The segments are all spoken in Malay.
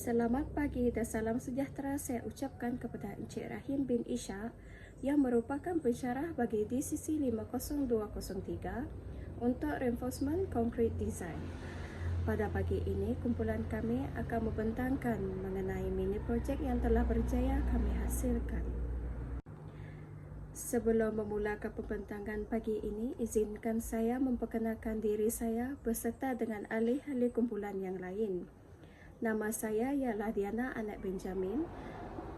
Selamat pagi dan salam sejahtera saya ucapkan kepada Encik Rahim bin Ishak yang merupakan pensyarah bagi DCC 50203 untuk Reinforcement Concrete Design. Pada pagi ini, kumpulan kami akan membentangkan mengenai mini projek yang telah berjaya kami hasilkan. Sebelum memulakan pembentangan pagi ini, izinkan saya memperkenalkan diri saya beserta dengan ahli-ahli kumpulan yang lain. Nama saya ialah Diana Anak Benjamin,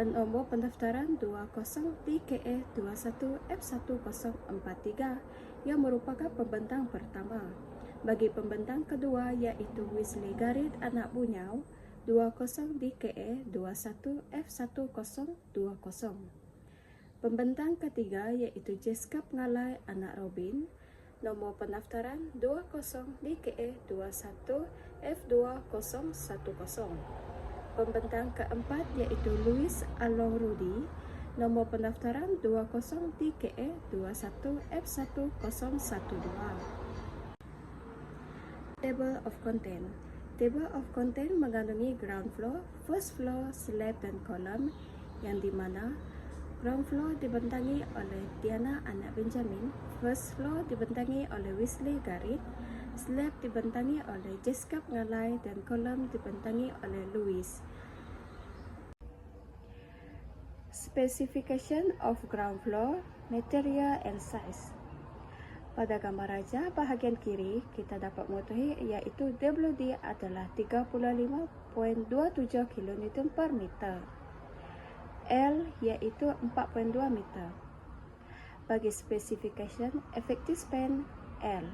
nombor pendaftaran 20DKA21F1043 yang merupakan pembentang pertama. Bagi pembentang kedua iaitu Wesley Garit Anak Bunyau 20DKA21F1020. Pembentang ketiga iaitu Jessica Pengalai Anak Robin, nombor pendaftaran 20DKA21F2010. Pembentang keempat iaitu Louis Along Rudy, nombor pendaftaran 20DKA21F1012. Table of Content. Table of Content mengandungi ground floor, first floor, slab dan kolom yang di mana ground floor dibentangi oleh Diana Anak Benjamin, first floor dibentangi oleh Wesley Garit, slab dibentangi oleh Jessica Pengalai dan kolom dibentangi oleh Louis. Specification of ground floor, material and size. Pada gambar raja bahagian kiri, kita dapat mengetahui iaitu WD adalah 35.27 kN per meter. L iaitu 4.2 meter. Bagi specification, effective span L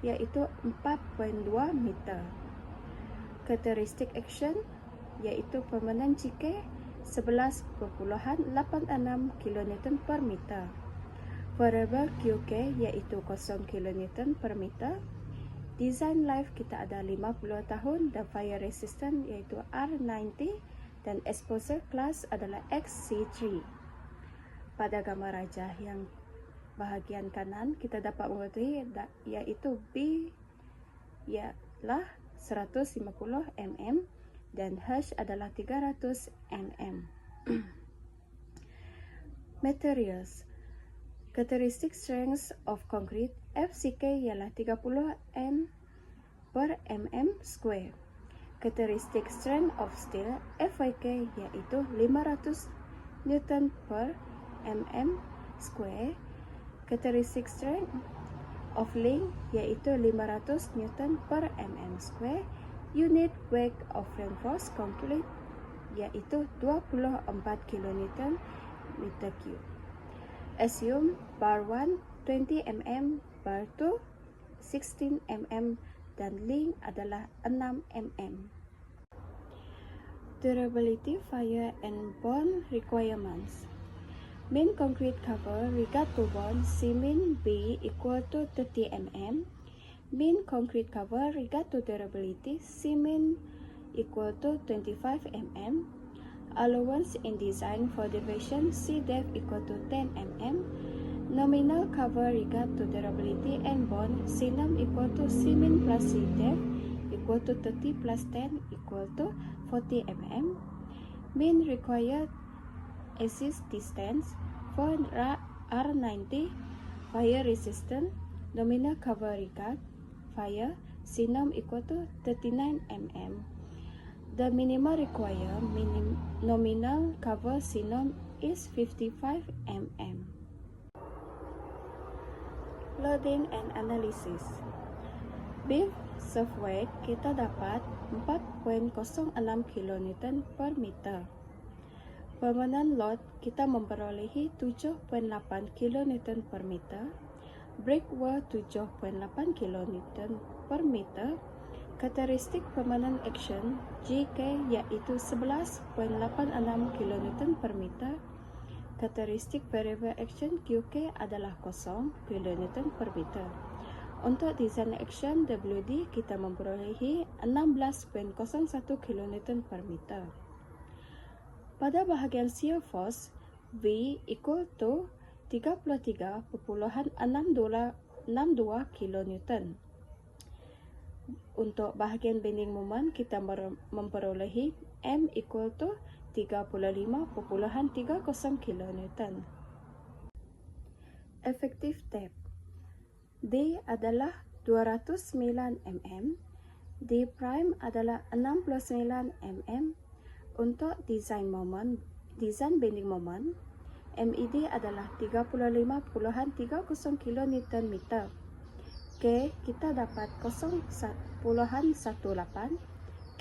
iaitu 4.2 meter. Characteristic action iaitu permanent GK 11.86 kN per meter. Variable QK iaitu 0 kN per meter. Design life kita ada 50 tahun dan fire resistant iaitu R90 dan exposure class adalah XC3. Pada gambar raja yang bahagian kanan kita dapat mengetahui iaitu B ialah 150 mm dan H adalah 300 mm. Materials. Characteristic strength of concrete FCK ialah 30 M per mm square. Characteristic strength of steel FYK iaitu 500 Newton per mm square. Characteristic strength of link iaitu 500 Newton per mm square. Unit weight of reinforced concrete iaitu 24 kN meter cube. Assume bar 1 20 mm, bar 2 16 mm dan link adalah 6 mm. Durability, fire and bond requirements. Main concrete cover regard to bond cement B equal to 30 mm. Main concrete cover regard to durability cement equal to 25 mm. Allowance in design for deviation C depth equal to 10 mm. Nominal cover regard to durability and bond C-num equal to cement plus C depth equal to 30 plus 10 equal to 40 mm. Main required exit distance for R90 fire resistant. Nominal cover regard fire C-num equal to 39 mm. The minimum required nominal cover C-num is 55 mm. Loading and analysis. Beam surf weight kita dapat 4.06 kN per meter. Permanent load kita memperolehi 7.8 kN per meter. Breakwork 7.8 kN per meter. Characteristic permanent action GK iaitu 11.86 kN per meter. Characteristic variable action QK adalah 0 kN per meter. Untuk design action WD kita memperolehi 16.01 kN per meter. Pada bahagian shear force V equal to 33.62 kN. Untuk bahagian bending moment, kita memperolehi M equal to 35.30 kN. Efektif depth. D adalah 209 mm, D prime adalah 69 mm. Untuk design bending moment, MED adalah 35.30 kN. K kita dapat 0.18,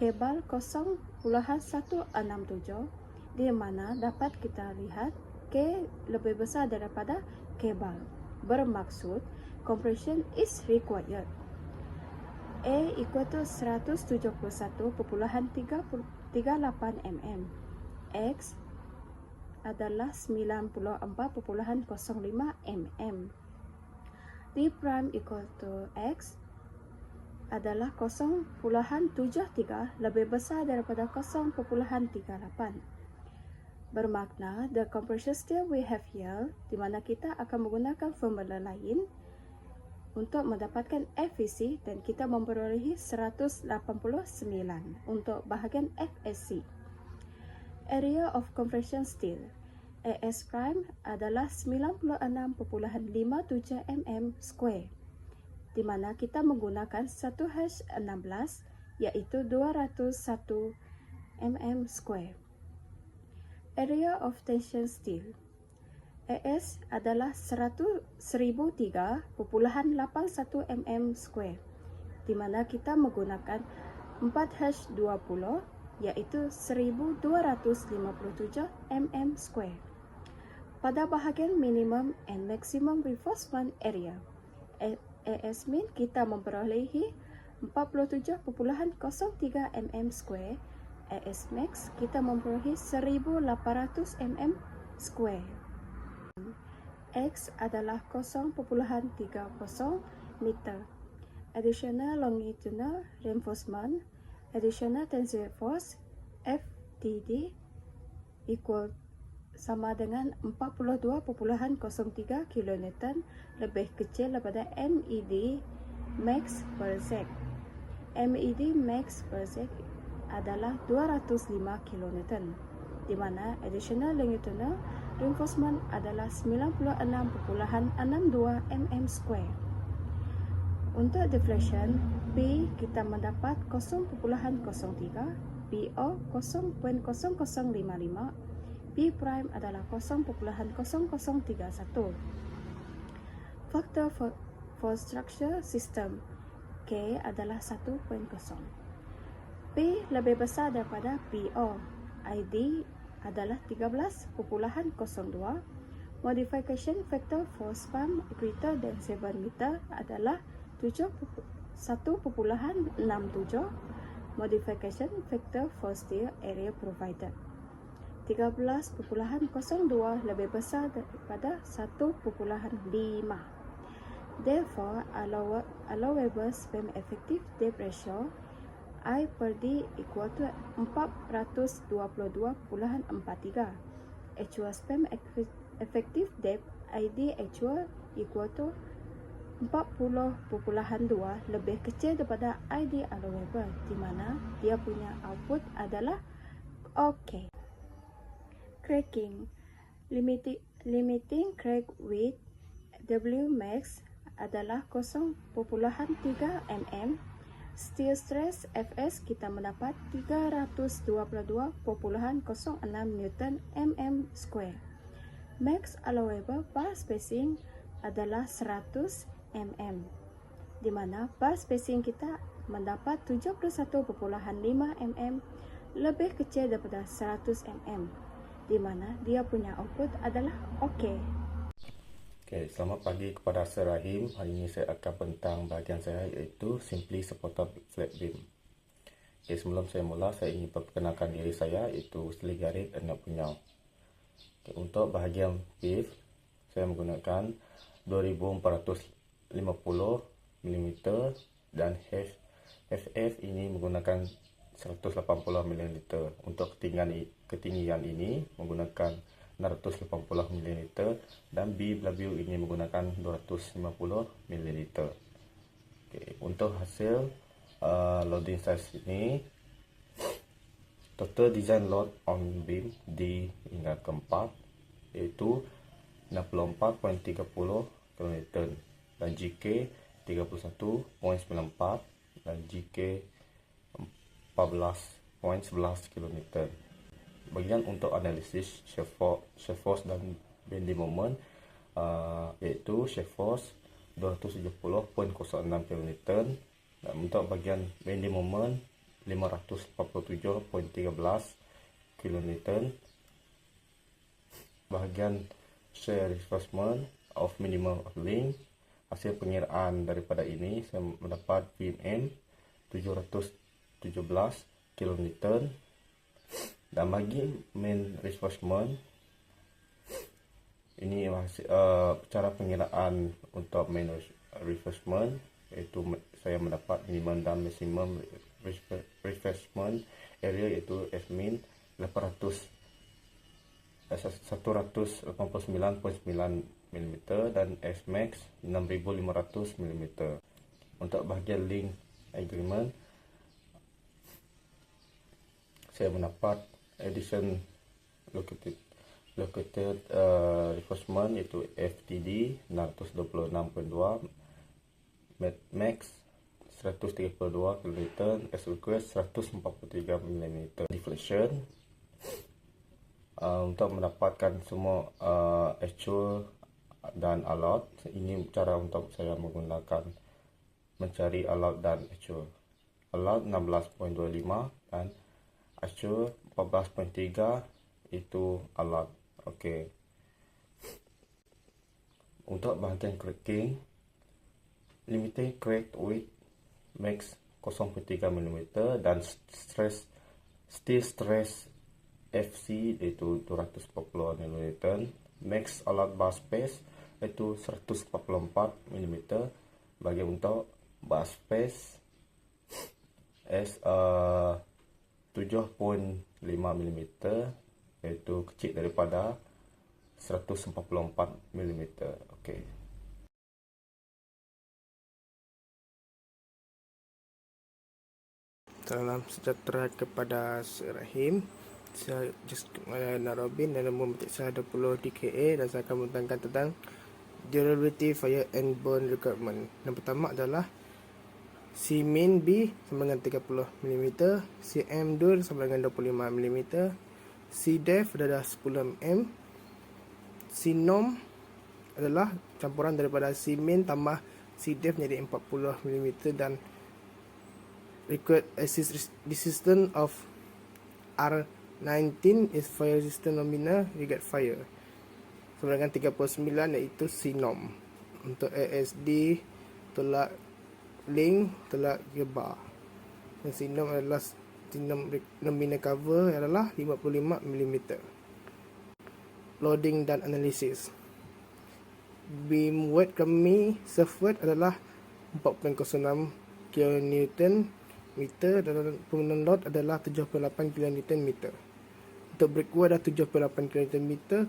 kabel 0.167, di mana dapat kita lihat K lebih besar daripada kabel. Bermaksud compression is required. A equal to 171.38 mm. X adalah 94.05 mm. D prime equal to X adalah 0.73 lebih besar daripada 0.38. Bermakna the compression steel we have here, di mana kita akan menggunakan formula lain untuk mendapatkan FVC, dan kita memperolehi 189 untuk bahagian FSC. Area of compression steel AS prime adalah 96.57 mm square, di mana kita menggunakan 1H16 iaitu 201 mm square. Area of tension steel AS adalah 1003.81 mm square, di mana kita menggunakan 4H20 iaitu 1257 mm square. Pada bahagian minimum and maximum reinforcement area AS min kita memperolehi 47.03 mm square, AS max kita memperolehi 1800 mm square. X adalah 0.30 meter. Additional longitudinal reinforcement, additional tensile force FTD equal sama dengan 42.03 kN lebih kecil daripada MED max per sec. MED max per sec adalah 205 kN, di mana additional longitudinal reinforcement adalah 96.62 mm square. Untuk deflection, P kita mendapat 0.03, PO 0.0055, P prime adalah 0.0031. Factor for structure system K adalah 1.0. P lebih besar daripada PO. ID adalah 13.02. Modification factor for span greater than 7 meter adalah 1.67. Modification factor for steel area provided 13.02 lebih besar daripada 1.5. Therefore, allowable span effective depth ratio I per D equal to 422.43. Actual span effective depth ID actual equal to 40.2 lebih kecil daripada ID allowable, di mana dia punya output adalah OK. Cracking. Limiting crack width W max adalah 0.3 mm. Steel stress Fs kita mendapat 322.06 Newton mm square. Max allowable bar spacing adalah 100 mm, di mana bar spacing kita mendapat 71.5 mm lebih kecil daripada 100 mm, di mana dia punya output adalah OK. Selamat pagi kepada saya Rahim. Hari ini saya akan bentang bahagian saya iaitu Simply Supported Flat Beam. Sebelum saya mula, saya ingin perkenalkan diri saya iaitu Sli Garit Anak Punyau. Untuk bahagian beef, saya menggunakan 2450 mm dan FF ini menggunakan 180 mm. Untuk ketinggian ini menggunakan 680 ml dan BW ini menggunakan 250 ml. Untuk hasil loading size ini, total design load on beam di hingga keempat yaitu 64.30 kN dan GK 31.94 dan GK 14.11 kN. Bagian untuk analisis shear force dan bending moment yaitu shear force 270.06 kN dan untuk bagian bending moment 547.13 kN. Bahagian shear reinforcement of minimum of link, hasil pengiraan daripada ini saya mendapat VMM 717 kN. Dan bagi main reinforcement ini cara pengiraan untuk main reinforcement, iaitu saya mendapat minimum dan maximum reinforcement area iaitu Fmin 189.9 mm dan Fmax 6500 mm. Untuk bahagian link agreement saya mendapat addition located reinforcement iaitu FTD 626.2, max 132 kN, as request 143 mm. Deflection untuk mendapatkan semua actual dan allowed, ini cara untuk saya menggunakan mencari allowed dan actual. Allowed 16.25 dan actual 14.3 itu allowed. Okey. Untuk bahagian cracking, limited crack width max 0.3 mm dan steel stress FC iaitu 240 mm, max allowed bar space iaitu 144 mm. Bagi untuk bar space S 7.5 mm iaitu kecil daripada 144 mm. Okey. Salam sejahtera kepada Rahim. Saya Narobin dan nombor metik saya 20 DKA dan saya akan menerangkan tentang durability fire and burn requirement. Yang pertama adalah Cmin B sama dengan 30 mm, Cm dur sama dengan 25 mm, Cdef adalah 10 mm, Cnom adalah campuran daripada Cmin tambah Cdef menjadi 40 mm dan required resistance of R19 is fire resistant nominal regard fire sama dengan 39 iaitu Cnom. Untuk ASD tolak link tolak gebar dan Cnom adalah Cnom nominal cover adalah 55 mm. Loading dan analisis, beam weight kami surf weight adalah 4.06 kN meter dan permanent load adalah 78 kN meter. Untuk breakaway adalah 7.8 kN meter,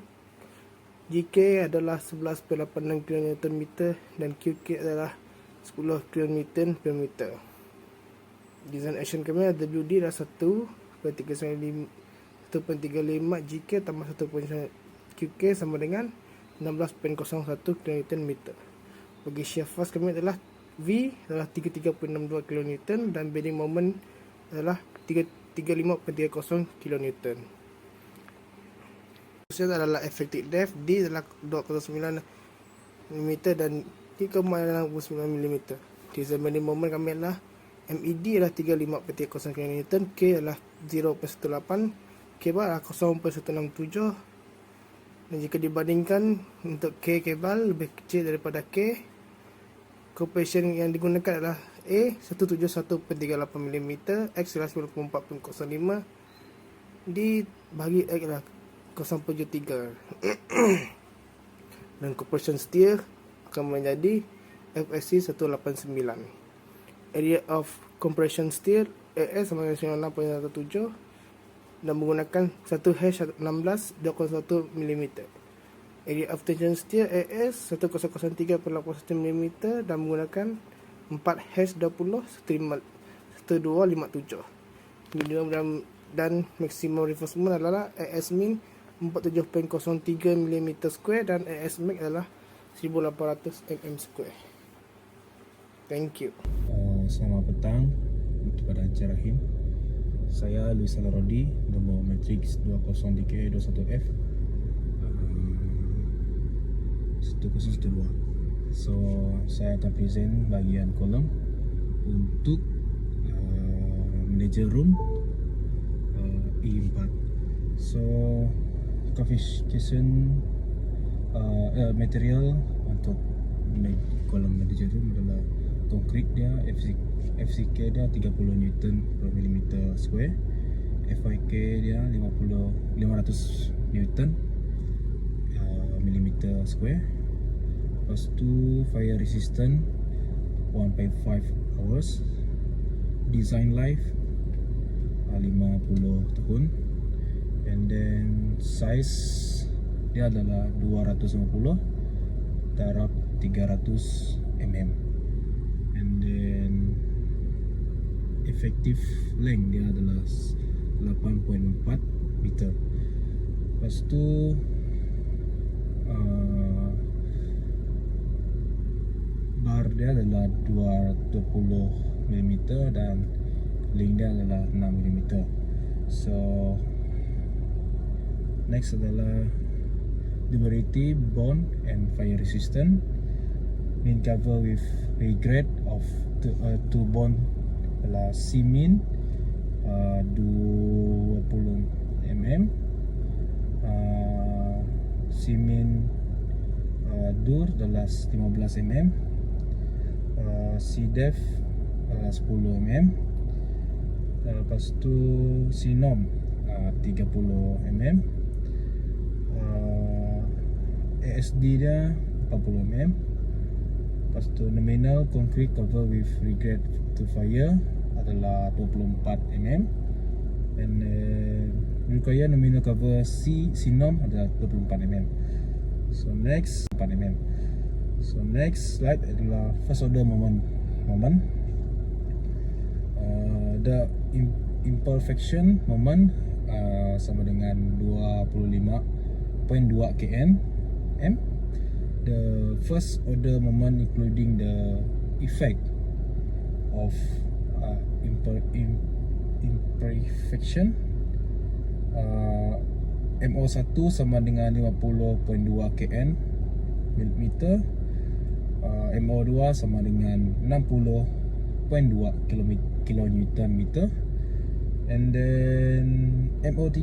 GK adalah 11.86 kN meter dan QK adalah 10 kN per meter. Design action kami adalah WD adalah 1.35 GK tambah 1.9 QK sama dengan 16.01 kN meter. Bagi shear force kami adalah V adalah 33.62 kN dan bending moment adalah 35.30 kN. Proses adalah effective depth, D adalah 209 mm dan T, adalah 9 mm. Design bending moment kami adalah MED adalah 35.0 kN, K adalah 0.18, K bar adalah 0.167 dan jika dibandingkan untuk K kabel lebih kecil daripada K, compression yang digunakan adalah A 171.38 mm, X adalah 94.05, D bagi X adalah 0.73 dan compression steel akan menjadi FSC 189. Area of compression steel AS sama dengan 96.17 dan menggunakan 1/16 201 mm. Area of tension steel AS 1003.81 mm dan menggunakan 4/20 1 1257. Minimum dan maximum reinforcement adalah AS min 47.03 mm2 dan AS max adalah 1800 mm2. Thank you. Selamat petang kepada Encik Rahim. Saya Luis Alarodi, nombor matrix 20DK21F 1012. So, saya akan present bahagian kolom untuk manager room E4. So, qualification material untuk kolom manager room adalah konkrit dia, FCK dia 30 Newton per millimeter square, FYK dia 500 Newton millimeter square. Lepas tu fire resistant 1.5 hours, design life 50 tahun, and then size dia adalah 250 darab 300 mm, and then effective length dia adalah 8.4 meter. Lepas tu bar dia adalah 220 mm dan length dia adalah 6 mm. So next adalah durability, bond and fire resistant. Main cover with regrade of two bond adalah C-min 20 mm, C-min dur adalah 15 mm, C-def adalah 10 mm. Lepas tu C-norm 30 mm, ASD dia 40 mm. Lepas tu nominal concrete cover with regrade to fire adalah 24 mm, and require nominal cover C-norm adalah 24 mm. So next 4 mm. So next slide adalah first order moment. The imperfection moment sama dengan 25.2 kN. The first order moment including the effect of imperfection, MO1 sama dengan 50.2 kN mm, MO2 sama dengan 60.2 kilonewton meter, and then MO3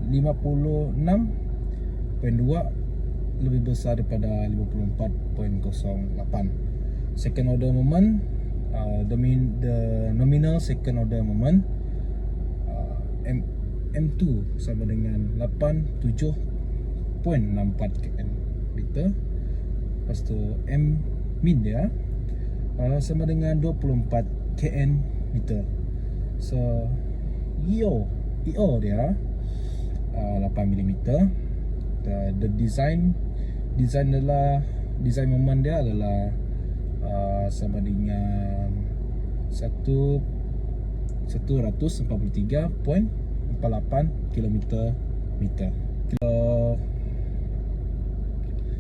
56.2 lebih besar daripada 54.08. Second order moment, the nominal second order moment, M2 sama dengan 87.64 kN meter. Lepas tu M min dia sama dengan 24 kN meter. So EO dia 8 mm. The design moment dia adalah sama dengan 143.48 km meter. Kalau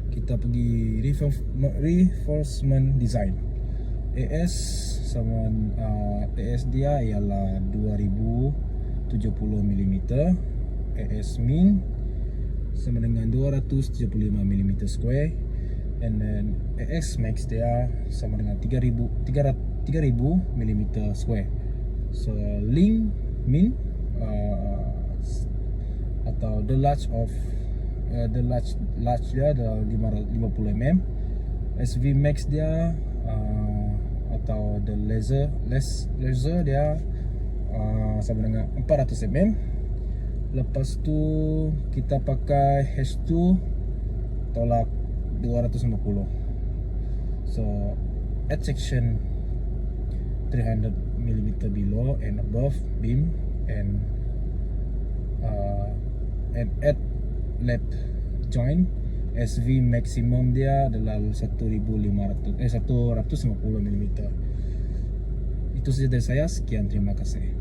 kita pergi reinforcement design, AS sama AS dia ialah 2070 mm, AS min sama dengan 275 mm square, and then AS max dia sama dengan 3000 mm square. So link min atau the large dia adalah 550 mm, SV max dia atau the laser dia sama dengan 400 mm. Lepas tu kita pakai H2 tolak 250. So at section 300 mm below and above beam, and at left joint SV maximum dia adalah 150 mm. Itu saja dari saya. Sekian, terima kasih.